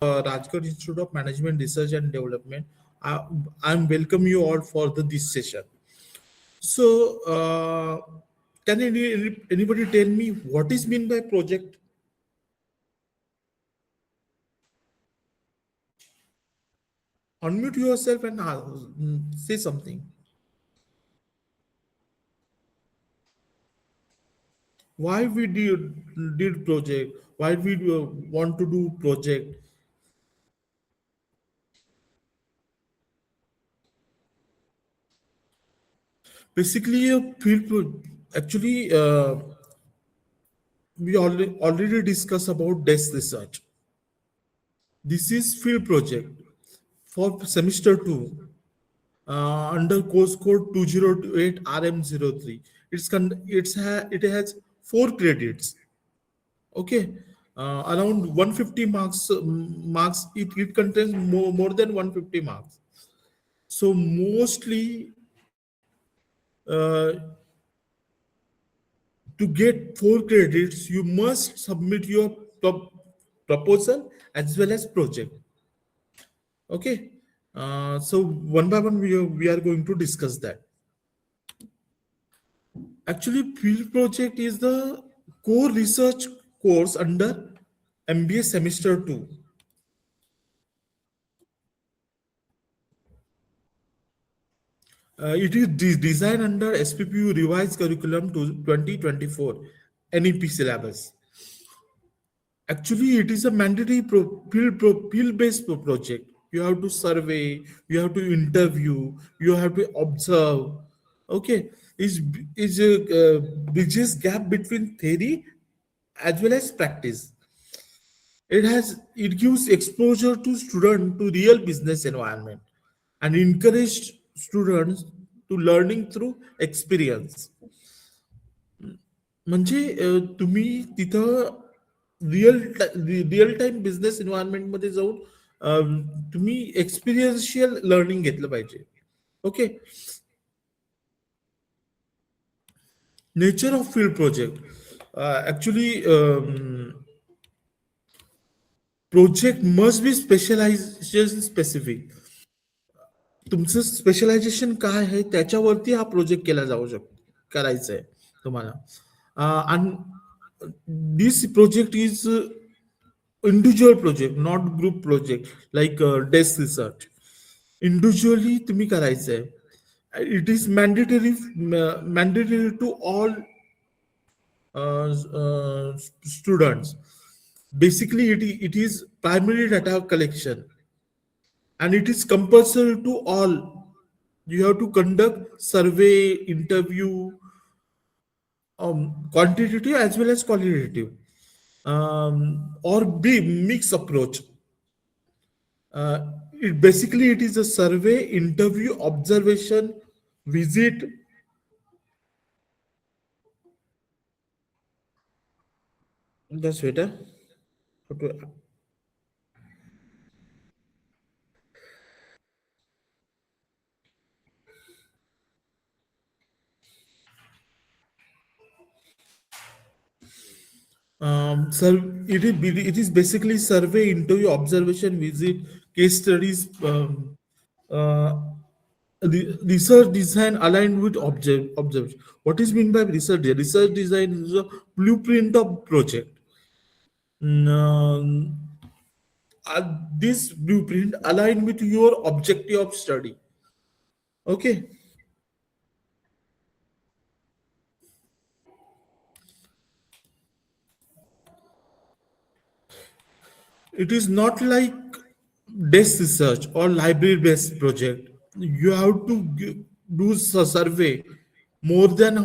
Rajkot Institute of Management Research and Development. I'm welcome you all for this session. So, can anybody tell me what is mean by project? Unmute yourself and say something. Why we did project? Why we want to do project? Basically, a actually we already discussed about desk research. This is field project for semester 2 under course code 2028 RM03. It has 4 credits. Okay, around 150 marks. It contains more than 150 marks. So mostly uh, to get 4 credits, you must submit your proposal as well as project. Okay, so one by one we are going to discuss that. Actually, field project is the core research course under MBA semester 2. It is designed under SPPU revised curriculum to 2024 NEP syllabus. Actually, it is a mandatory field-based project. You have to survey, you have to interview, you have to observe. Okay, is a bridges gap between theory as well as practice. It gives exposure to student to real business environment and encourage students to learning through experience. म्हणजे तुम्ही तिथं real time business environment मध्ये जाऊन तुम्ही experiential learning घेतलं पाहिजे. Okay, nature of field project. Actually project must be specialisation specific. तुमचं specialisation काय आहे त्याच्यावरती हा प्रोजेक्ट केला जाऊ शकतो, करायचा आहे तुम्हाला. आणि this project is individual project, not group project like desk research. Individually तुम्ही करायचं आहे. It is mandatory to all students. Basically, it is primary data collection, and it is compulsory to all. You have to conduct survey, interview, quantitative as well as qualitative, or be mixed approach. It is a survey, interview, observation, visit. That's better. Sir, it is basically survey, interview, observation, visit, case studies, research design aligned with observation. What is mean by research? Research design is a blueprint of project. Um, this blueprint align with your objective of study. Okay. It is not like desk research or library based project. You have to do a survey more than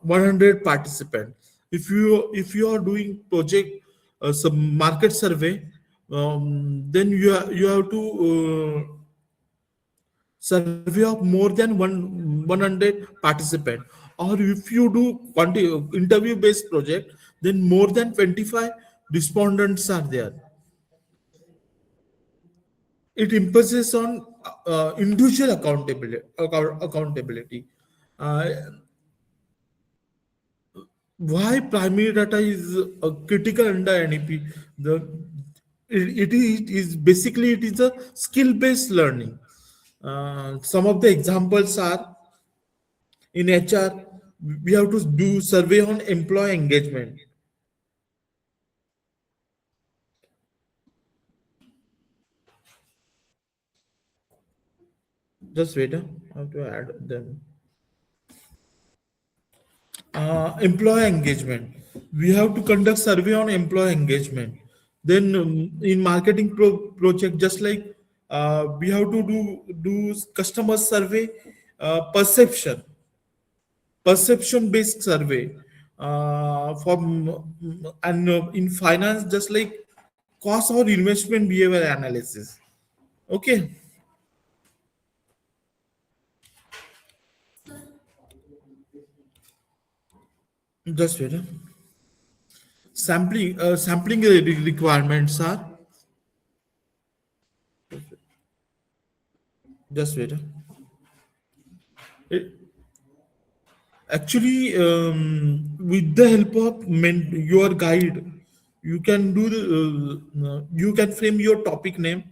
100 participants. If you are doing project some market survey, then you have to survey of more than 100 participant. Or if you do interview based project, then more than 25 respondents are there. It emphasis on individual accountability. Uh, why primary data is critical under NEP? it is basically it is a skill based learning. Some of the examples are in HR, we have to do survey on employee engagement. Just wait, I have to add them. Employee engagement. We have to conduct survey on employee engagement. Then in marketing project, just like we have to do customer survey, perception based survey and in finance, just like cost or investment behavior analysis. Okay, just wait. Sampling requirements are just wait. It, Actually, with the help of your guide, you can you can frame your topic name.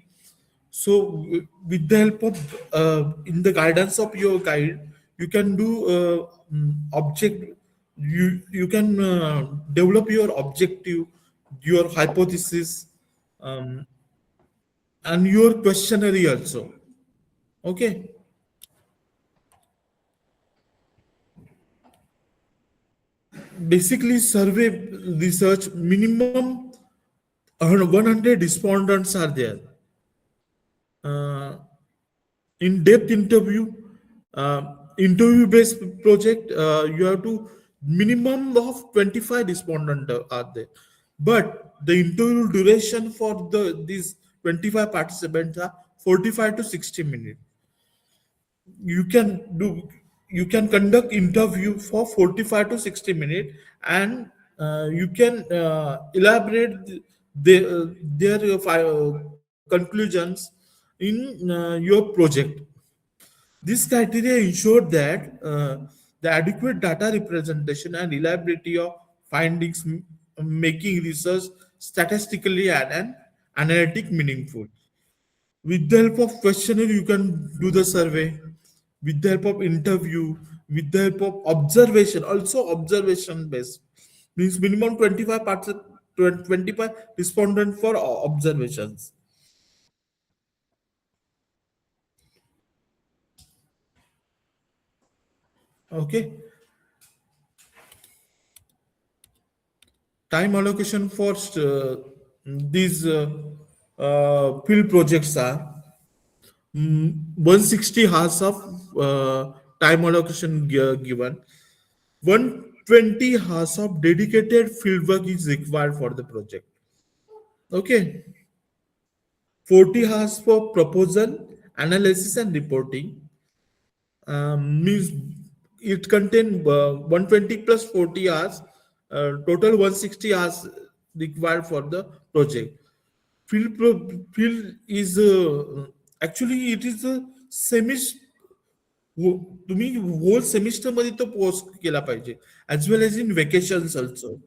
So, with the help of in the guidance of your guide, you can do object. You can develop your objective, your hypothesis, um, and your questionnaire also. Okay. Basically, survey research minimum 100 respondents are there. Uh, in-depth uh, interview based project, you have to minimum of 25 respondents are there, but the interview duration for these 25 participants are 45 to 60 minutes. you can do you can conduct interview for 45 to 60 minutes, and you can their conclusions in your project. This criteria ensure that the adequate data representation and reliability of findings, making research statistically and analytic meaningful. With the help of questionnaire, you can do the survey. With the help of interview, with the help of observation, also observation based means minimum 25 parts, 25 respondent for observations. Okay, time allocation for these field projects are 160 hours of time allocation given. 120 hours of dedicated fieldwork is required for the project. Okay, 40 hours for proposal, analysis, and reporting. Means it contain 120 plus 40 hours, total 160 hours required for the project. Field is actually it is a semi. तुम्ही whole semester मध्ये तो post केला पाहिजे, as well as in vacations also.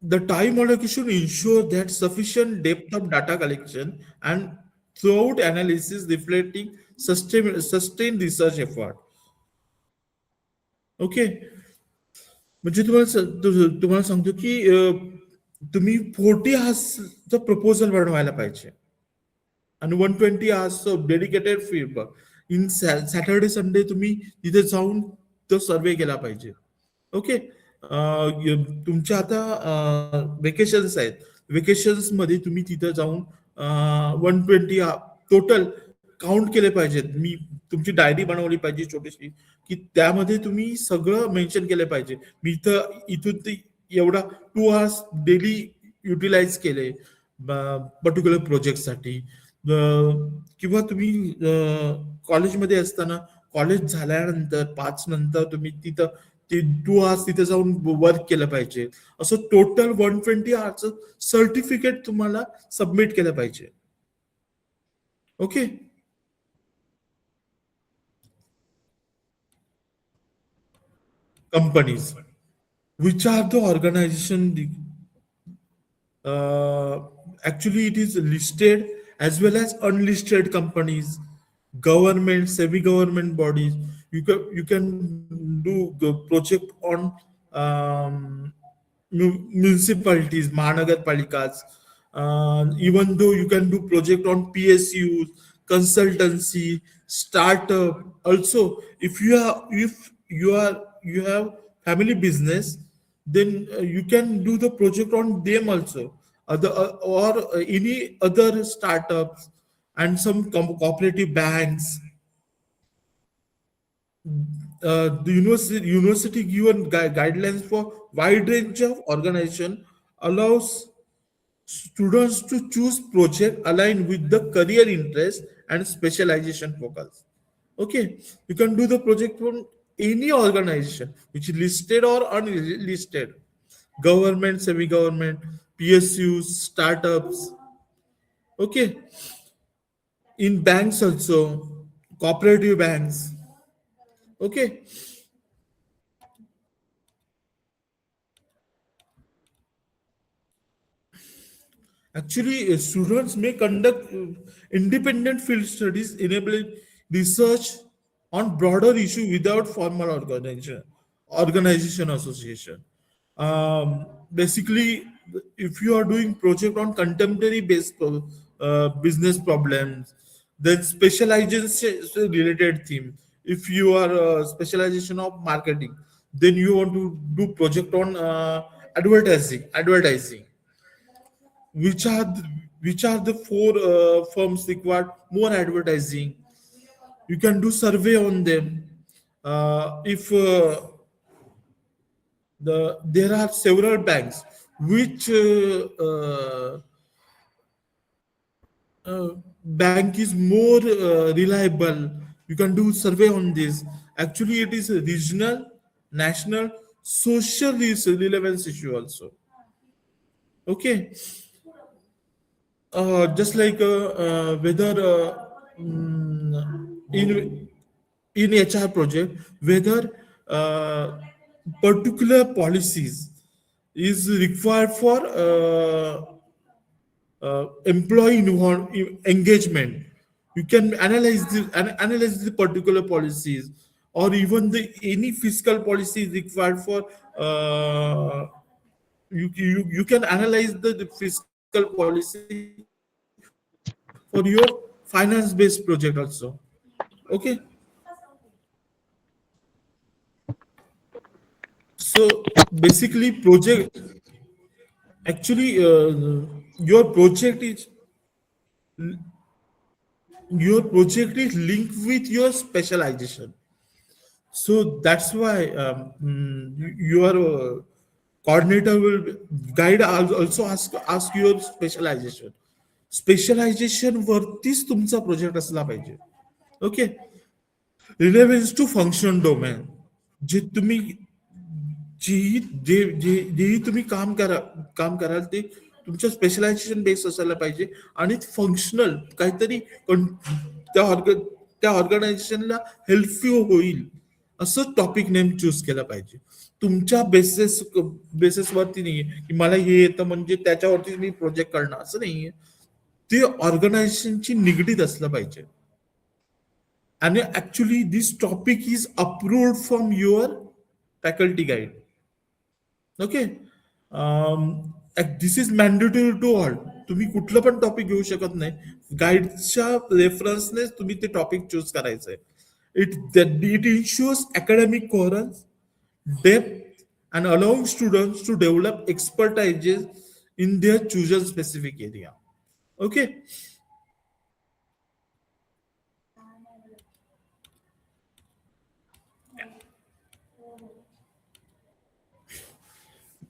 The time allocation ensure that sufficient depth of data collection and throughout analysis reflecting sustained research effort. Okay, म्हणजे तुम्हाला सांगतो की तुम्ही 40 आवर्सचं प्रपोजल बनवायला पाहिजे आणि 120 आवर्स डेडिकेटेड फीडबॅक. इन सॅटर्डे संडे तुम्ही तिथे जाऊन तो सर्वे केला पाहिजे. ओके, तुमच्या आता वेकेशन्स आहेत, वेकेशन्स मध्ये तुम्ही तिथं जाऊन 120 टोटल काउंट केले पाहिजेत. मी तुमची डायरी बनवली पाहिजे छोटीशी, की त्यामध्ये तुम्ही सगळं मेन्शन केलं पाहिजे. मी इथं इथून ते एवढा 2 आवर्स डेली युटिलाइज केले पर्टिक्युलर प्रोजेक्टसाठी. किंवा तुम्ही कॉलेजमध्ये असताना, कॉलेज झाल्यानंतर 5 नंतर तुम्ही तिथं ते 2 आवर्स तिथे जाऊन वर्क केलं पाहिजे. असं टोटल 120 आवर्सचं सर्टिफिकेट तुम्हाला सबमिट केलं पाहिजे. Okay, companies which are the organization uh, actually it is listed as well as unlisted companies, government, semi-government bodies. You can do the project on municipalities, Mahanagarpalikas. Even though you can do project on PSUs, consultancy, startup. Also, if you have family business, then you can do the project on them also, other or any other startups and some cooperative banks. The university given guidelines for wide range of organization allows students to choose project aligned with the career interest and specialization focus. Okay, you can do the project from any organization which is listed or unlisted, government, semi-government, PSUs, startups. Okay, in banks also, cooperative banks. Okay, actually, students may conduct independent field studies, enabling research on broader issue without formal organization association. Basically, if you are doing project on contemporary based business problems, then specialization related theme. If you are specialization of marketing, then you want to do project on advertising, which are which are the four firms required more advertising. You can do survey on them. If there are several banks which bank is more reliable, you can do survey on this. Actually it is a regional, national, social relevance issue also. Okay, just like whether in HR project, whether particular policies is required for employee engagement. You can analyze the particular policies, or even the any fiscal policy is required for you can analyze the fiscal policy for your finance based project also. Okay, so basically project actually your project is linked with your specialization. So that's why your coordinator will guide, also ask your specialization. Specialization वरतीच तुमचा project असला पाहिजे. Okay, relevance to function domain. जे तुम्ही जेही तुम्ही काम कराल ते तुमच्या स्पेशलायझेशन बेस असायला पाहिजे, आणि फंक्शनल काहीतरी त्या ऑर्गनायझेशनला हेल्पफुल होईल असं टॉपिक नेम चूज केलं पाहिजे. तुमच्या बेसिसवरती नाहीये की मला हे येतं म्हणजे त्याच्यावरती मी प्रोजेक्ट करणार, असं नाहीये. ते ऑर्गनायझेशनची निगडीत असलं पाहिजे. आणि actually this topic is approved from your faculty guide. Okay, this is mandatory to all. तुम्ही कुठलं पण टॉपिक घेऊ शकत नाही, गाईडच्या रेफरन्सने तुम्ही ते टॉपिक चूज करायचंय. It ensures academic coherence, depth, and allowing students to develop expertise in their chosen specific area. Okay.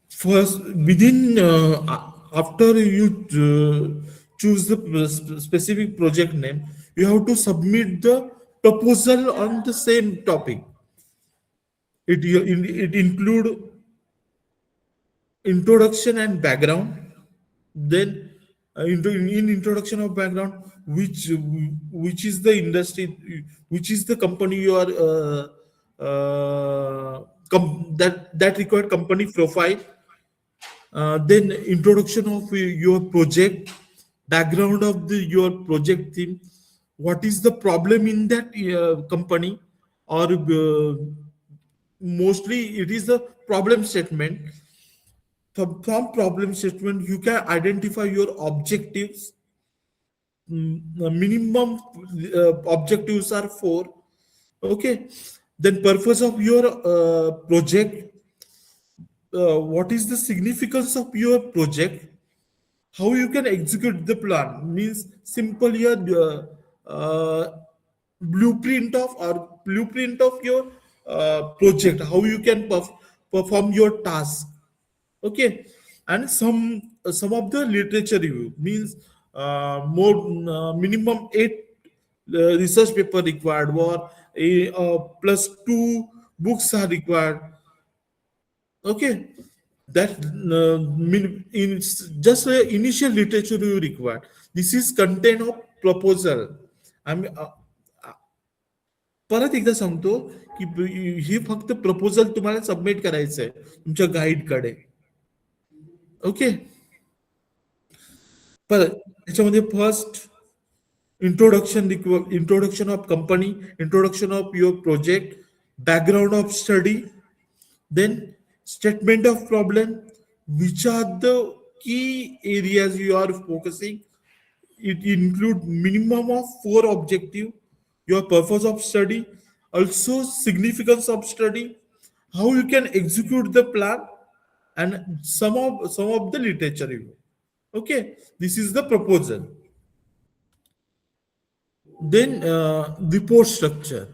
First, within after you choose the specific project name, you have to submit the proposal on the same topic. It include introduction and background. Then in introduction of background, which is the industry, which is the company you are that required company profile, then introduction of your project, background of the your project team, what is the problem in that company, or mostly it is the problem statement. From problem statement you can identify your objectives. The minimum objectives are four. Okay, then purpose of your project, what is the significance of your project, how you can execute the plan, means simple your blueprint of or blueprint of your project, how you can perform your task. Okay, and some of the literature review means more minimum eight research paper required, or plus two books are required. Okay, that in just initial literature you require. This is content of proposal. आम्ही परत एकदा सांगतो की हे फक्त proposal तुम्हाला submit करायचं आहे तुमच्या गाईडकडे. ओके, परत त्याच्यामध्ये first introduction of company, introduction of your project, background of study, then statement of problem, which are the key areas you are focusing. It include minimum of four objective, your purpose of study, also significance of study, how you can execute the plan, and some of the literature review. Okay, this is the proposal. Then report structure.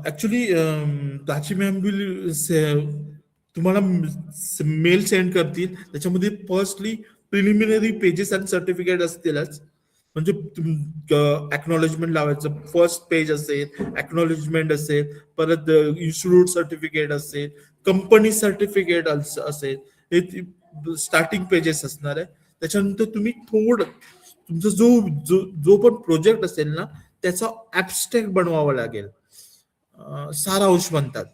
Actually, Prachi ma'am will तुम्हाला mail send करतील, त्याच्यामध्ये firstly preliminary pages आणि certificate असतीलच. म्हणजे acknowledgement लावायचं, first page असेल, acknowledgement असेल, परत इन्स्टिट्यूट सर्टिफिकेट असेल, कंपनी सर्टिफिकेट असेल, हे स्टार्टिंग पेजेस असणार आहे. त्याच्यानंतर तुम्ही तुमचा जो पण प्रोजेक्ट असेल ना त्याचा ऍबस्ट्रॅक्ट बनवावा लागेल, सारांश म्हणतात.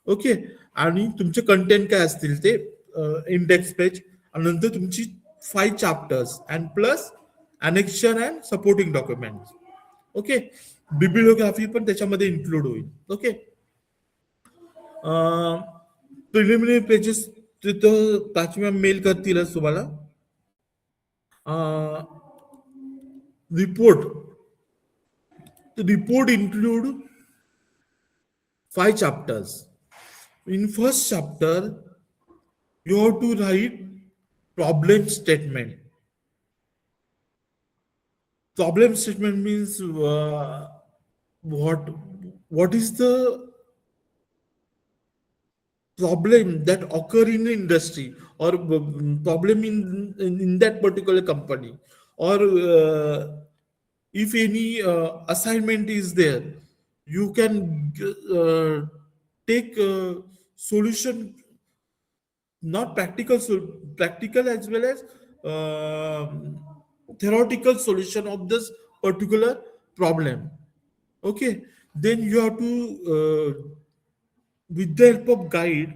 ओके, आणि तुमचे कंटेंट काय असतील ते इंडेक्स पेज, आणि नंतर तुमची 5 chapters and plus annexure and supporting document. Okay, bibliography पण त्याच्यामध्ये इन्क्लूड होईल. ओके, प्रिलिमिनरी पेजेस तिथं पाचव्या मेल करतीलच तुम्हाला. report include 5 chapters. In first chapter you have to write problem statement. Problem statement means what is the problem that occur in the industry, or problem in that particular company, or if any assignment is there, you can take solution, not practical, practical as well as uh, theoretical solution of this particular problem. Okay, then you have to with the help of guide,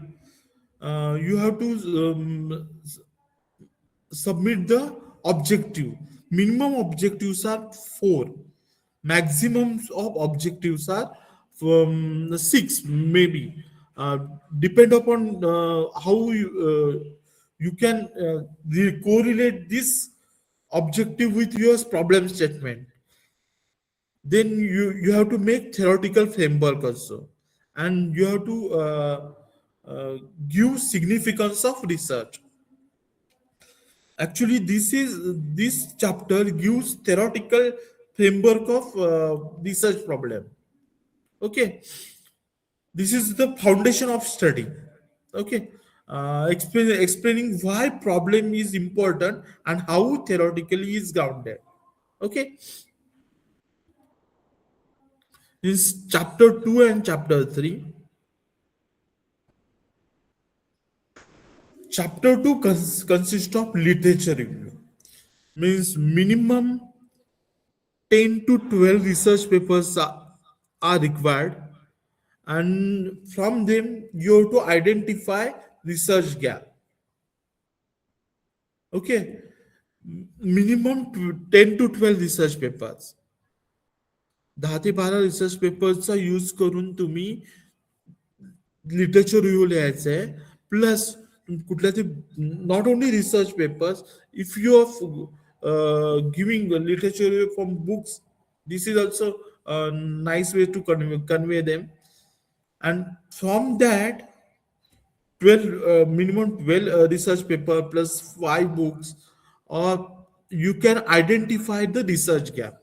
you have to submit the objective. Minimum objectives are 4, maximums of objectives are from 6 maybe, uh, depend upon how you can correlate this objective with your problem statement. Then you have to make theoretical framework also, and you have to give significance of research. Actually this chapter gives theoretical framework of research problem. Okay, this is the foundation of study. Okay, explaining why problem is important and how theoretically is grounded. Okay, this chapter 2 and chapter 3. Chapter 2 consists of literature review, means minimum 10 to 12 research papers are required, and from them you have to identify research gap. Okay, minimum 10 to 12 research papers, 10 ते 12 research पेपर्सचा use करून तुम्ही literature review लिहायचं आहे. Plus कुठल्या ते not only research papers, if you are giving literature review from books, this is also nice way to convey them. And from that 12 minimum 12 research paper plus 5 books, or you can identify the research gap.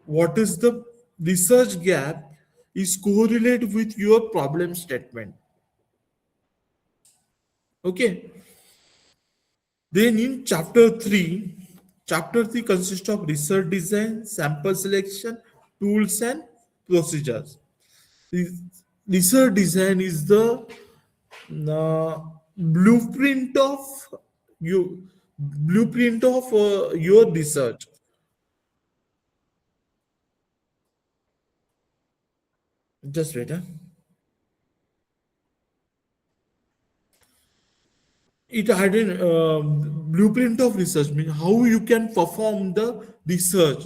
What is the research gap is correlate with your problem statement. Okay, then in chapter 3 consists of research design, sample selection, tools and procedures. The research design is the blueprint of you blueprint of your research. Just wait. It had a blueprint of research, means how you can perform the research,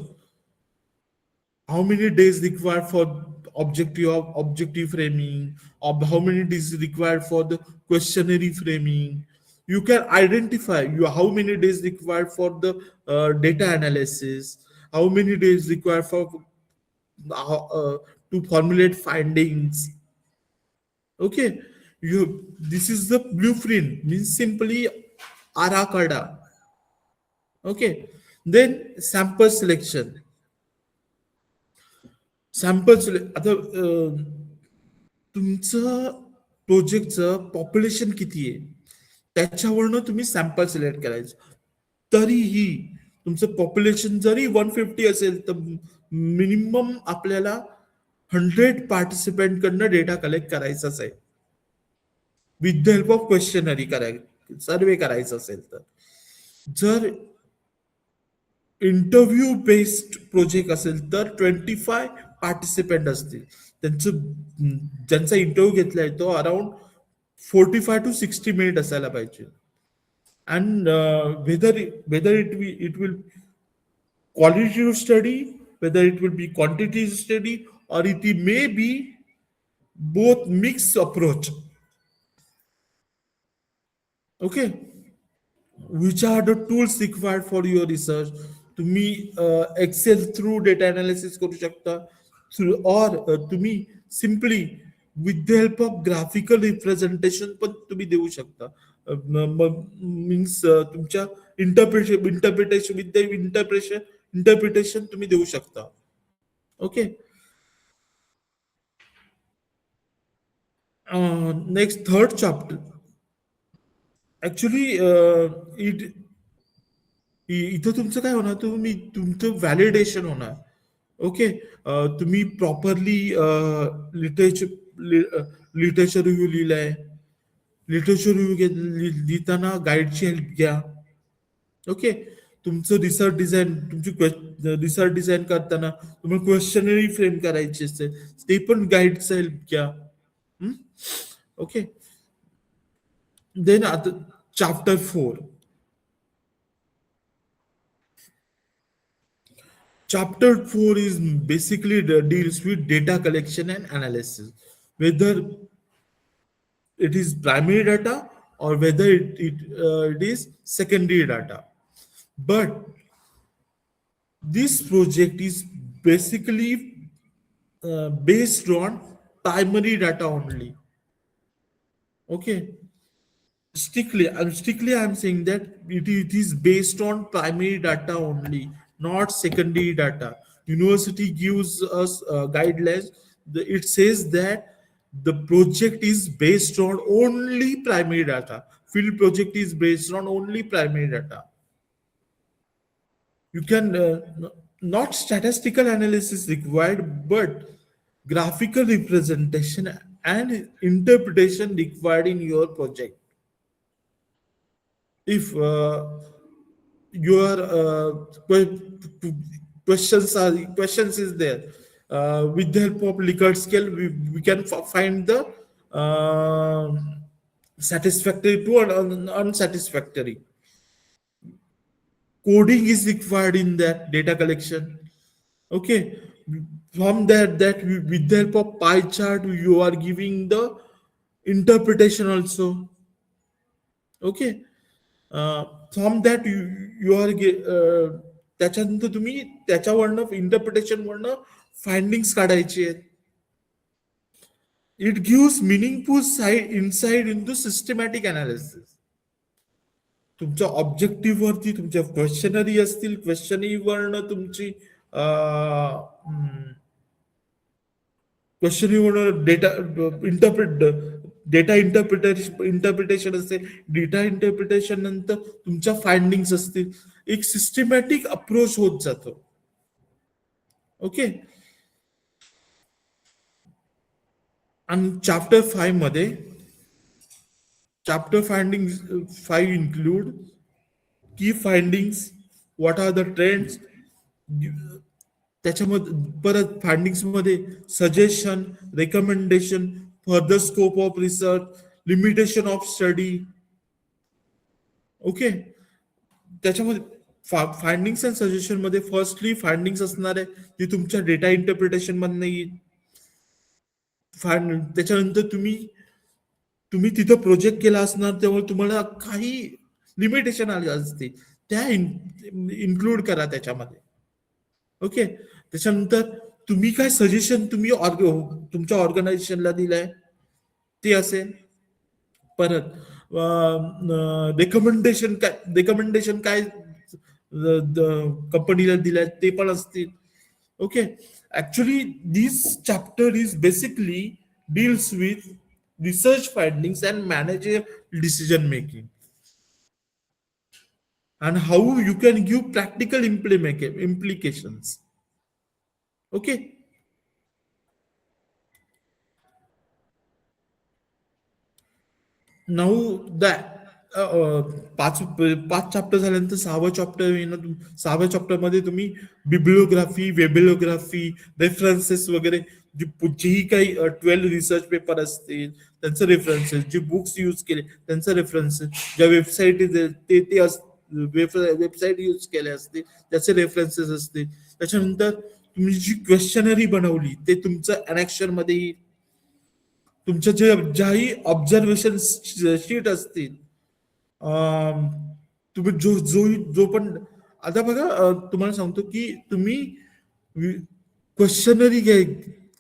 how many days required for objective framing, or how many days required for the questionnaire framing. You can identify how many days required for the data analysis, how many days required for to formulate findings. Okay, this is the blueprint, means simply arakada. Okay, then sample selection. आता तुमचं प्रोजेक्टचं population किती आहे त्याच्यावरनं तुम्ही sample select करायचं. तरीही तुमचं population जरी 150 असेल तर मिनिमम आपल्याला 100 पार्टिसिपेंट कडनं डेटा कलेक्ट करायचाच आहे. With the help of questionnaire survey करायचं असेल तर. जर इंटरव्ह्यू बेस्ड प्रोजेक्ट असेल तर 25 पार्टिसिपेंट असतील. ज्यांचा इंटरव्ह्यू घेतलाय तो अराउंड 45 to 60 मिनिट असायला पाहिजे. And whether it will qualitative study, whether it will be quantitative study, or it may be both mixed approach. Okay, which are the tools required for your research? तुम्ही Excel through data analysis करू शकता, और तुम्ही simply with the help of graphical representation पण तुम्ही देऊ शकता. Means तुमच्या इंटरप्रिटेशन विथ द इंटरप्रिटेशन तुम्ही देऊ शकता. Okay, next third chapter. Actually इथं तुमचं काय होणार, तुमचं व्हॅलिडेशन होणार. ओके, तुम्ही प्रॉपरली लिटरेचर रिव्ह्यू लिहिलाय. लिटरेचर रिव्ह्यू लिहिताना गाईडची हेल्प घ्या. ओके, तुमचं रिसर्च डिझाईन करताना तुम्हाला क्वेश्चनरी फ्रेम करायची असेल ते पण गाईडचं हेल्प घ्या. ओके, देन आता chapter 4. Chapter 4 is basically deals with data collection and analysis, whether it is primary data or whether it is secondary data. But this project is basically based on primary data only. Okay, strictly I'm saying that it is based on primary data only, not secondary data. University gives us guidelines. It says that the project is based on only primary data. Field project is based on only primary data. You can not statistical analysis required, but graphical representation and interpretation required in your project. If you are questions is there. With the help of Likert scale, we can find the uh, satisfactory to unsatisfactory. Coding is required in that data collection. Okay, from that with the help of pie chart, you are giving the interpretation also. Okay, uh, from that you are त्याच्यानंतर तुम्ही त्याच्यावरनं interpretation वरनं findings काढायचे आहेत. It gives meaningful inside into systematic analysis. तुमच्या objective वरती तुमच्या questionnaire असतील, क्वेश्चनरी वरनं तुमची क्वेश्चनरी वरनं डेटा इंटरप्रिटेशन असेल, डेटा इंटरप्रिटेशन नंतर तुमच्या फाइंडिंग्स असतील. एक सिस्टमॅटिक अप्रोच होत जातो. ओके, आणि चॅप्टर 5 मध्ये chapter findings 5 include key findings, what are the trends. त्याच्यामध्ये परत फाइंडिंग्स मध्ये suggestion, recommendation, further scope of research, limitation of study. Okay, त्याच्यामध्ये फाइंडिंग्स अँड सजेशन मध्ये फर्स्टली फाइंडिंग्स असणार आहे जी तुमच्या डेटा इंटरप्रिटेशन मधनं येईल. त्याच्यानंतर तुम्ही तिथं प्रोजेक्ट केला असणार, त्यामुळे तुम्हाला काही लिमिटेशन आले असतील, त्या इन्क्लूड करा त्याच्यामध्ये. ओके, त्याच्यानंतर तुम्ही काय सजेशन तुम्ही तुमच्या ऑर्गनायझेशनला दिलंय ते असेल. परत रेकमेंडेशन काय कंपनीला दिलाय ते पण असतील. Okay, actually this chapter is basically deals with research findings and manage decision making, and how you can give practical implications. Okay, now that पाच चॅप्टर झाल्यानंतर 6वं चॅप्टर येणं. 6व्या चॅप्टर मध्ये तुम्ही बिब्लिओग्राफी, वेबिलिओग्राफी, रेफरन्सेस वगैरे, जेही काही 12 रिसर्च पेपर असतील त्यांचे रेफरन्सेस, जे बुक्स यूज केले त्यांचे रेफरन्सेस, ज्या वेबसाईट वेबसाईट यूज केले असतील त्याचे रेफरन्सेस असतील. त्याच्यानंतर तुम्ही जी क्वेश्चनरी बनवली ते तुमचं अनेक्शन मध्ये येईल. तुमच्या ज्याही ऑब्झर्वेशन शीट असतील, तुम्ही जो पण आता बघा, तुम्हाला सांगतो की तुम्ही क्वेश्चनरी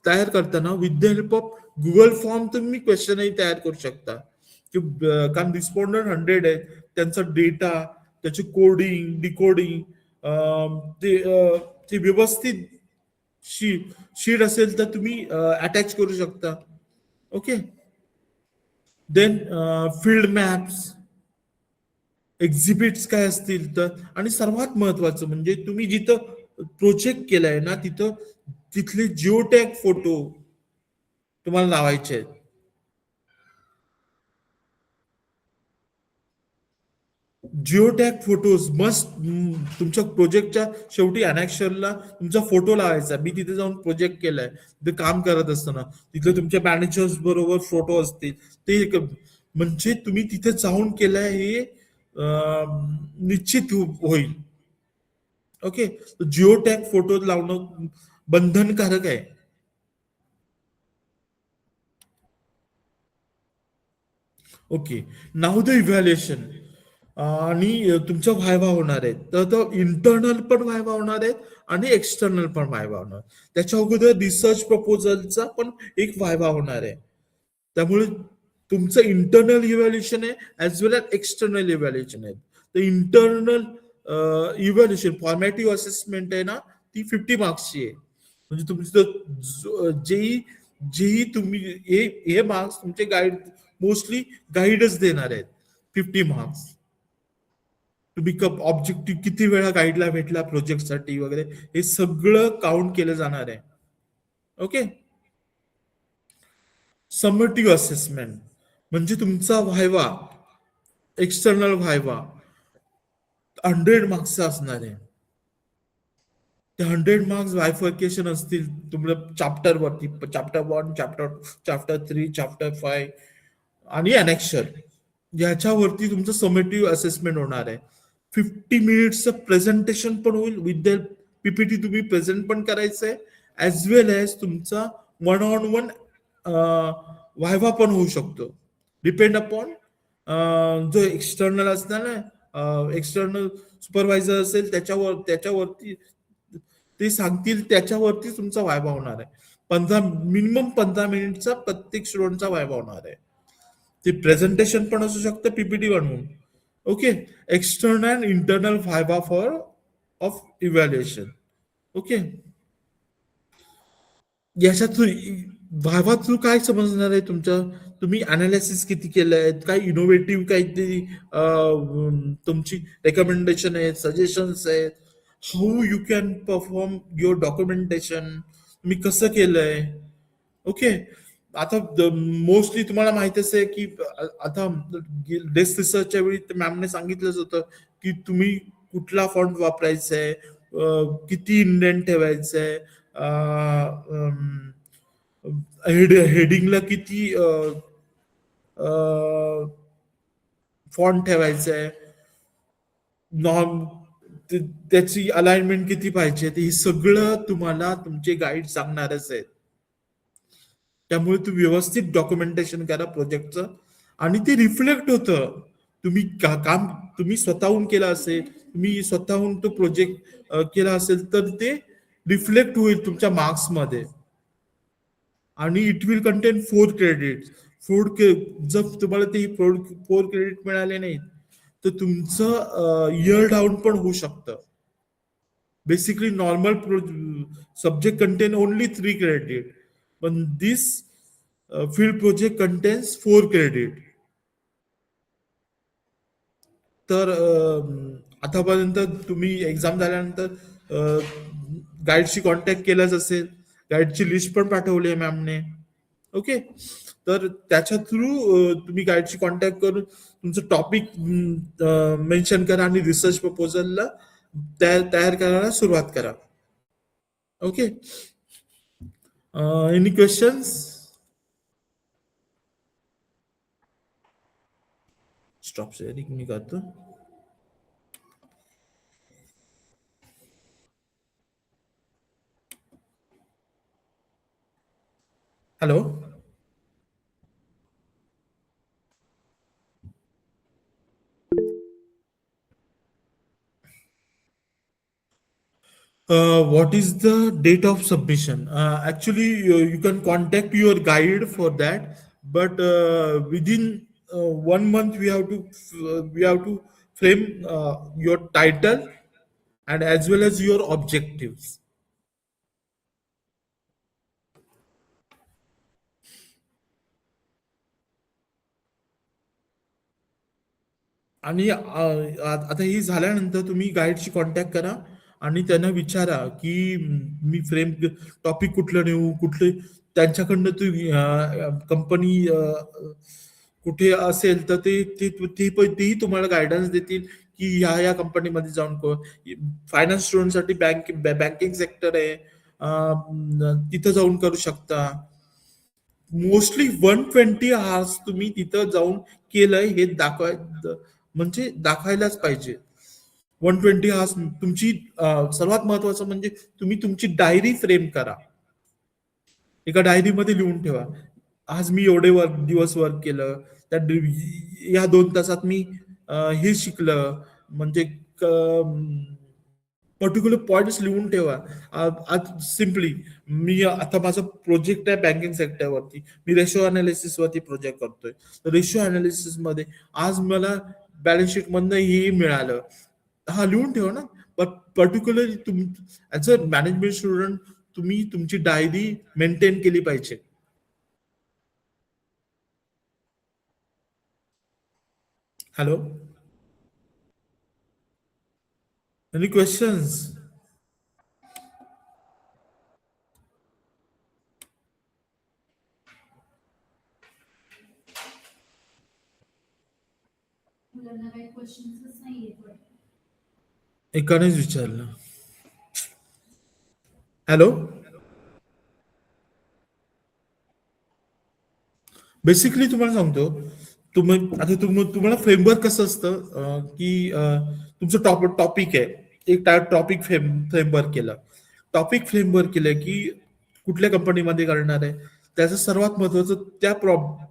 तयार करताना with the help of Google form तुम्ही क्वेश्चनरी तयार करू शकता. कारण रिस्पॉन्डंट 100 आहेत, त्यांचा डेटा, त्याचे कोडिंग, डिकोडिंग, ते व्यवस्थित शीट असेल तर तुम्ही अटॅच करू शकता. ओके, देन फील्ड मॅप्स, एक्झिबिट्स काय असतील तर, आणि सर्वात महत्वाचं म्हणजे तुम्ही जिथं प्रोजेक्ट केलाय ना तिथले जिओटॅग फोटो तुम्हाला लावायचे आहेत. जिओटॅग फोटोज मस्ट तुमच्या प्रोजेक्टच्या शेवटी अनेक्शनला तुमचा फोटो लावायचा. मी तिथे जाऊन प्रोजेक्ट केलाय, ते काम करत असताना तिथे तुमच्या मॅनेजर्स बरोबर फोटो असतील, ते म्हणजे तुम्ही तिथे जाऊन केलंय हे निश्चित होईल. ओके, जिओटॅग फोटो लावणं बंधनकारक आहे. Okay, now the evaluation. आणि तुमच्या व्हायवा होणार आहेत, तर इंटरनल पण व्हायवा होणार आहेत आणि एक्सटर्नल पण व्हायवा होणार. त्याच्या अगोदर रिसर्च प्रपोजलचा पण एक व्हायवा होणार आहे. त्यामुळे तुमचं इंटरनल इव्हॅल्युएशन आहे as well as external evaluation आहे. तर इंटरनल इव्हॅल्युएशन फॉर्मॅटिव्ह असेसमेंट आहे ना, ती 50 मार्क्सची आहे. म्हणजे तुमचं जेही तुम्ही हे मार्क्स तुमचे गाईड मोस्टली गाईडच देणार आहेत. 50 मार्क्स तुम्ही ऑब्जेक्टिव्ह किती वेळा गाईडला भेटला प्रोजेक्टसाठी वगैरे हे सगळं काउंट केलं जाणार आहे. ओके, समेटिव्ह असेसमेंट म्हणजे तुमचा व्हायवा, एक्सटर्नल व्हायवा 100 मार्क्सचा असणार आहे. ते 100 मार्क्स बायफर्केशन असतील तुमच्या चॅप्टरवरती, चॅप्टर 1, चॅप्टर 3, चॅप्टर 5 आणि अनेक्शर, याच्यावरती तुमचं समेटिव्ह असेसमेंट होणार आहे. 50 मिनिट्सचं प्रेझेंटेशन पण होईल, विथ द पीपीटी तुम्ही प्रेझेंट पण करायचं आहे, ॲज वेल एज तुमचा वन ऑन वन व्हायवा पण होऊ शकतो. डिपेंड अपॉन जो एक्सटर्नल असणार ना, एक्सटर्नल सुपरवायझर असेल त्याच्यावरती ते सांगतील, त्याच्यावरती तुमचा व्हायवा होणार आहे. 15 मिनिमम 15 मिनिटचा प्रत्येक स्टुडंटचा व्हायवा होणार आहे. ते प्रेझेंटेशन पण असू शकतं, पीपीटी बनवून. Okay. External and internal viva for of evaluation. Okay. याच्यात व्हायवा थ्रू काय समजणार आहे तुमच्या, तुम्ही अनालिसिस किती केलंय, काय इनोव्हेटिव्ह काहीतरी तुमची रेकमेंडेशन आहेत, सजेशन्स आहेत, how you can perform your documentation, तुम्ही कसं केलंय. ओके. आता मोस्टली तुम्हाला माहितच आहे की आता डेस्क रिसर्चच्या वेळी मॅमने सांगितलंच होतं की तुम्ही कुठला फॉन्ट वापरायचा आहे, किती इंडेंट ठेवायचं आहे, हेडिंगला किती फॉन्ट ठेवायचं आहे, नॉर्म त्याची अलाइनमेंट किती पाहिजे, ते हे सगळं तुम्हाला तुमचे गाईड सांगणारच आहेत. त्यामुळे तुम्ही व्यवस्थित डॉक्युमेंटेशन करा प्रोजेक्टचं, आणि ते रिफ्लेक्ट होतं. तुम्ही काम तुम्ही स्वतःहून केलं असेल, तुम्ही स्वतःहून तो प्रोजेक्ट केला असेल, तर ते रिफ्लेक्ट होईल तुमच्या मार्क्समध्ये. आणि इट विल कंटेन 4 क्रेडिट. जर तुम्हाला ते 4 क्रेडिट मिळाले नाहीत, तर तुमचं इयर डाऊन पण होऊ शकतं. Basically normal subject contain only 3 credit, पण this field project contains 4 credit. तर आतापर्यंत तुम्ही एक्झाम झाल्यानंतर गाईडशी कॉन्टॅक्ट केलाच असेल, गाईडची लिस्ट पण पाठवली आहे मॅमने. ओके. तर त्याच्या थ्रू तुम्ही गाईडशी कॉन्टॅक्ट करून तुमचं टॉपिक मेन्शन करा आणि रिसर्च प्रपोजलला तयार करायला सुरुवात करा. Okay. Any questions? Stop sharing मी करतो. Hello. What is the date of submission? Actually, you can contact your guide for that, but within 1 month we have to frame your title and as well as your objectives. आणि आता ही झाल्यानंतर तुम्ही गाईडशी contact करा आणि त्यांना विचारा की मी frame topic कुठलं नेऊ, कुठले त्यांच्याकडनं तुम्ही कंपनी कुठे असेल तर तेही तुम्हाला गायडन्स देतील की ह्या कंपनीमध्ये जाऊन फायनान्स स्टुडंटसाठी बँकिंग सेक्टर आहे, तिथं जाऊन करू शकता. मोस्टली 120 आवर्स तुम्ही तिथं जाऊन केलंय हे म्हणजे दाखवायलाच पाहिजे. 120 आवर्स तुमची सर्वात महत्वाचं म्हणजे तुम्ही तुमची डायरी फ्रेम करा. एका डायरीमध्ये लिहून ठेवा, आज मी एवढे दिवस वर्क केलं, या 2 तासात मी हे शिकलं, म्हणजे पर्टिक्युलर पॉइंट्स लिहून ठेवा. आज सिम्पली मी आता माझा प्रोजेक्ट आहे बँकिंग सेक्टरवरती, मी रेशो अनालिसिस वरती प्रोजेक्ट करतोय. रेशो अनालिसिस मध्ये आज मला बॅलन्स शीट मधनं हे मिळालं, हा लिहून ठेवा ना. Particularly as a management student तुम्ही तुमची डायरी मेंटेन केली पाहिजे. हॅलो. Any questions? एकानेच विचारलं. हॅलो. बेसिकली तुम्हाला सांगतो, तुम्ही आता तुम्हाला फ्रेमवर्क कसं असतं, की तुमचं टॉपिक आहे, एक टॉपिक फ्रेमवर्क केलं. टॉपिक फ्रेमवर्क केलं की कुठल्या कंपनीमध्ये करणार आहे, त्याचं सर्वात महत्वाचं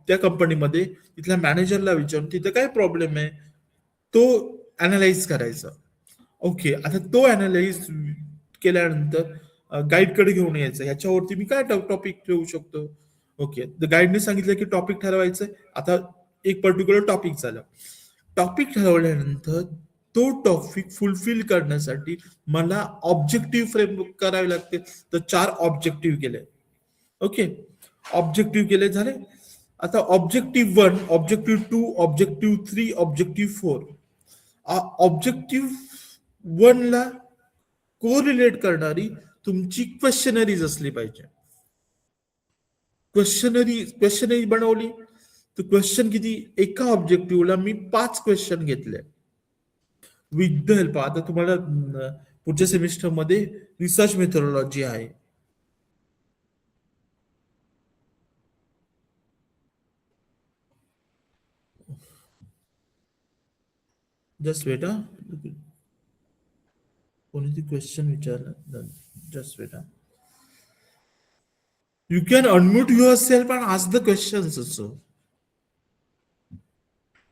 त्या कंपनीमध्ये तिथल्या मॅनेजरला विचारून तिथं काय प्रॉब्लेम आहे तो अनालाइज करायचा. ओके, आता तो अनालाइज केल्यानंतर गाईडकडे घेऊन यायचं, ह्याच्यावरती मी काय टॉपिक ठेवू शकतो. ओके, गाईडने सांगितलं की टॉपिक ठरवायचं. आता एक पर्टिक्युलर टॉपिक झालं. टॉपिक ठरवल्यानंतर तो टॉपिक फुलफिल करण्यासाठी मला ऑब्जेक्टिव्ह फ्रेम करावे लागते. तर 4 ऑब्जेक्टिव्ह केले. ओके, ऑब्जेक्टिव्ह केले झाले. आता objective 1, objective 2, objective 3, objective 4. Objective 1 ला कोरिलेट करणारी तुमची क्वेश्चनरीज असली पाहिजे. क्वेश्चनरी बनवली तर क्वेश्चन किती, एका ऑब्जेक्टिव्हला मी 5 क्वेश्चन घेतले विथ द हेल्प. आता तुम्हाला पुढच्या सेमिस्टर मध्ये रिसर्च मेथोडॉलॉजी आहे. जस्ट वेटा, कोणीतरी क्वेश्चन विचारलं. जस्ट वेटा, you can unmute yourself and ask the questions also.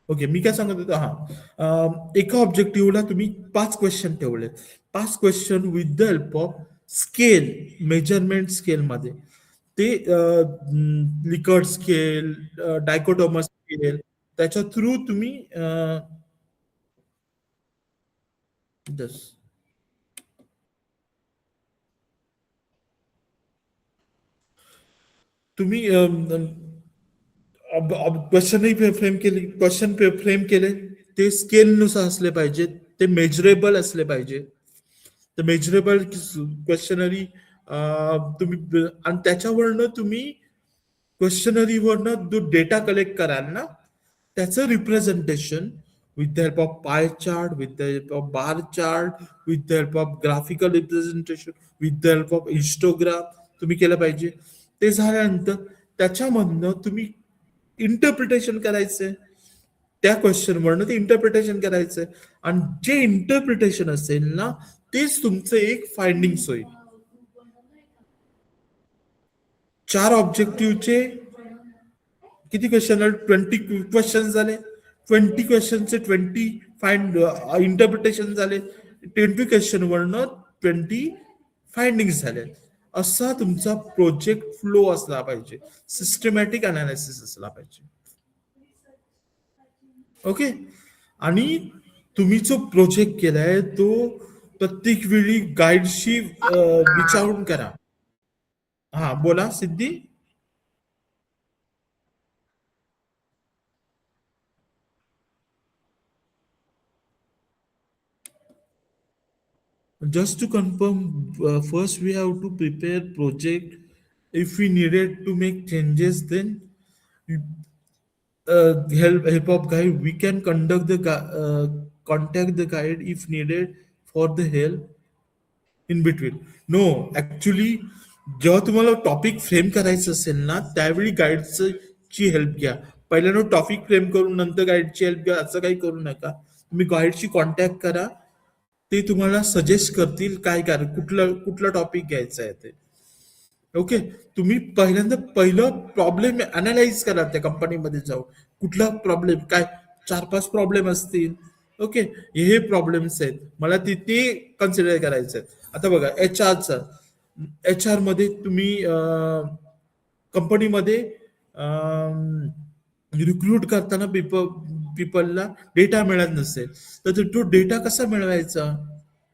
Okay, मी काय सांगत होतो, एका ऑब्जेक्टिव्हला तुम्ही 5 क्वेश्चन ठेवले. 5 question with the help of scale, measurement scale मध्ये, ते लिकर्ड स्केल, डायकोटोमस स्केल, त्याच्या थ्रू तुम्ही तुम्ही क्वेश्चनही फ्रेम केली, क्वेश्चन फ्रेम केले, ते स्केलनुसार असले पाहिजेत, ते मेजरेबल असले पाहिजे. तर मेजरेबल क्वेश्चनरी तुम्ही, आणि त्याच्यावरनं तुम्ही क्वेश्चनरीवरनं जो डेटा कलेक्ट कराल ना, त्याचं representation with the help of pie chart, with the help of bar chart, with the help of graphical representation, with the help of histogram तुम्ही केलं पाहिजे. ते झाल्यानंतर त्याच्यामधनं तुम्ही इंटरप्रिटेशन करायचंय, त्या क्वेश्चनवरनं ते इंटरप्रिटेशन करायचंय. आणि जे इंटरप्रिटेशन असेल ना, तेच तुमचं एक फाइंडिंग्स होईल. 4 ऑब्जेक्टिव्हचे किती क्वेश्चन, 20 क्वेश्चन झाले. 20 क्वेश्चनचे 20 इंटरप्रिटेशन झाले. 20 क्वेश्चन वरनं 20 फाइंडिंग झाले. असा तुमचा प्रोजेक्ट फ्लो असला पाहिजे, सिस्टमॅटिक अनालिसिस असला पाहिजे. ओके. आणि तुम्ही जो प्रोजेक्ट केलाय तो प्रत्येक वेळी गाईडशी विचारून करा. हा, बोला सिद्धी. Just to confirm, first we have to prepare project. If we needed to make changes, then help of guide. We can contact the guide if needed for the help in between. No, actually, जेव्हा तुम्हाला topic frame करायचं असेल ना, त्यावेळी गाईडची help घ्या. पहिल्यांदा topic frame करून नंतर गाईडची हेल्प घ्या, असं काही करू नका. तुम्ही गाईडशी कॉन्टॅक्ट करा, ते तुम्हाला सजेस्ट करतील काय काय कुठलं कुठलं टॉपिक घ्यायचं आहे ते. ओके, तुम्ही पहिल्यांदा पहिलं प्रॉब्लेम अनालाइज करा त्या कंपनीमध्ये जाऊन. कुठला प्रॉब्लेम काय, 4-5 प्रॉब्लेम असतील. ओके, हे प्रॉब्लेम्स आहेत, मला ते कन्सिडर करायचं आहे. आता बघा, एच आर मध्ये तुम्ही कंपनीमध्ये रिक्रूट करताना पीपलला डेटा मिळत नसेल, तर तो डेटा कसा मिळवायचा,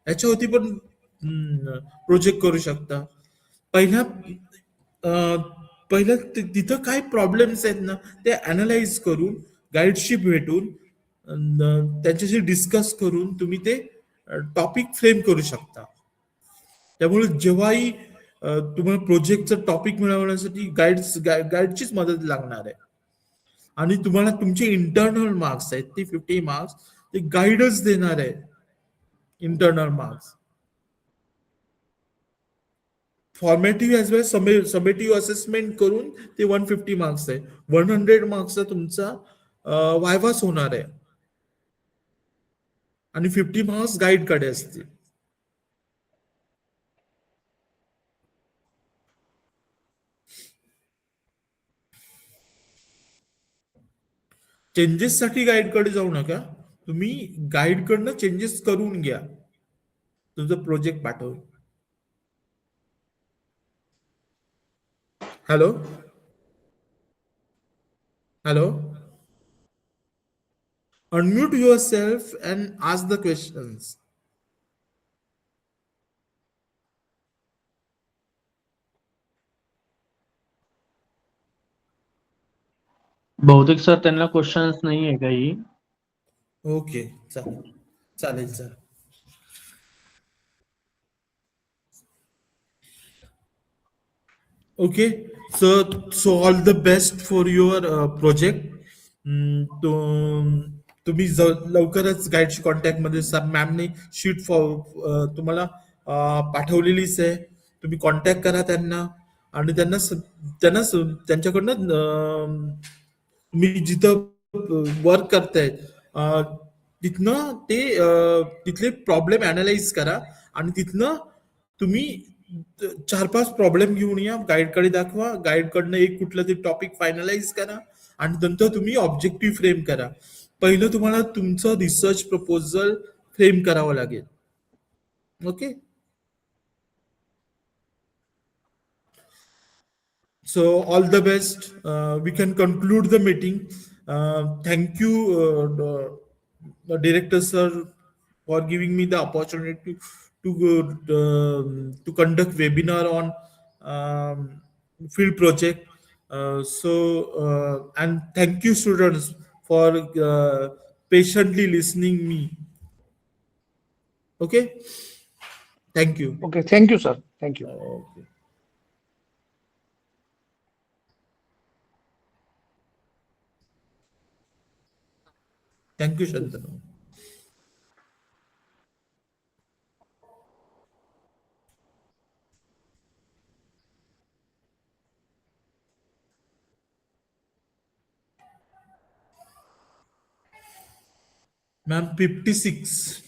याच्यावरती पण प्रोजेक्ट करू शकता. पहिल्या अं, पहिलं तिथं काय प्रॉब्लेम्स आहेत ना, ते अनालाइज करून गाईडशी भेटून त्यांच्याशी डिस्कस करून तुम्ही ते टॉपिक फ्रेम करू शकता. त्यामुळे जेव्हाही तुम्हाला प्रोजेक्टचं टॉपिक मिळवण्यासाठी गाईडचीच मदत लागणार आहे. आणि तुम्हाला तुमचे इंटरनल मार्क्स आहेत ते 50 मार्क्स ते गाईडच देणार आहे. Internal marks. Formative as well summative assessment करून ते 150 मार्क्स आहे. 100 मार्क्सचा तुमचा वायवाच होणार आहे आणि 50 मार्क्स गाईडकडे असतील. चेंजेससाठी गाईडकडे जाऊ नका. तुम्ही गाईडकडनं चेंजेस करून घ्या तुझं प्रोजेक्ट पाठवून. Hello hello, unmute yourself and ask the questions. बहुतेक सर त्यांना क्वेश्चन्स नाही आहे काही. ओके, चालेल चालेल sir. Okay, so all the best for your project. तो तुम्ही लवकरच गाईडशी कॉन्टॅक्ट मध्ये मॅमने शीट तुम्हाला पाठवलेलीच आहे. तुम्ही कॉन्टॅक्ट करा त्यांना आणि त्यांना त्यांच्याकडनं मी जिथं वर्क करताय तिथनं ते तिथले प्रॉब्लेम अनालाइज करा आणि तिथनं तुम्ही 4-5 प्रॉब्लेम घेऊन या, गाईडकडे दाखवा, गाईडकडनं एक कुठलं तरी टॉपिक फायनलाइज करा आणि नंतर तुम्ही ऑब्जेक्टिव्ह फ्रेम करा. पहिलं तुम्हाला तुमचं रिसर्च प्रपोजल फ्रेम करावं लागेल. Okay, so all the best. We can conclude the meeting. Thank you, the director sir, for giving me the opportunity to conduct webinar on field project. And thank you students for patiently listening me. Okay, thank you. Okay, thank you, sir. Thank you. Okay. Thank you, Shantanu. Ma'am, 56.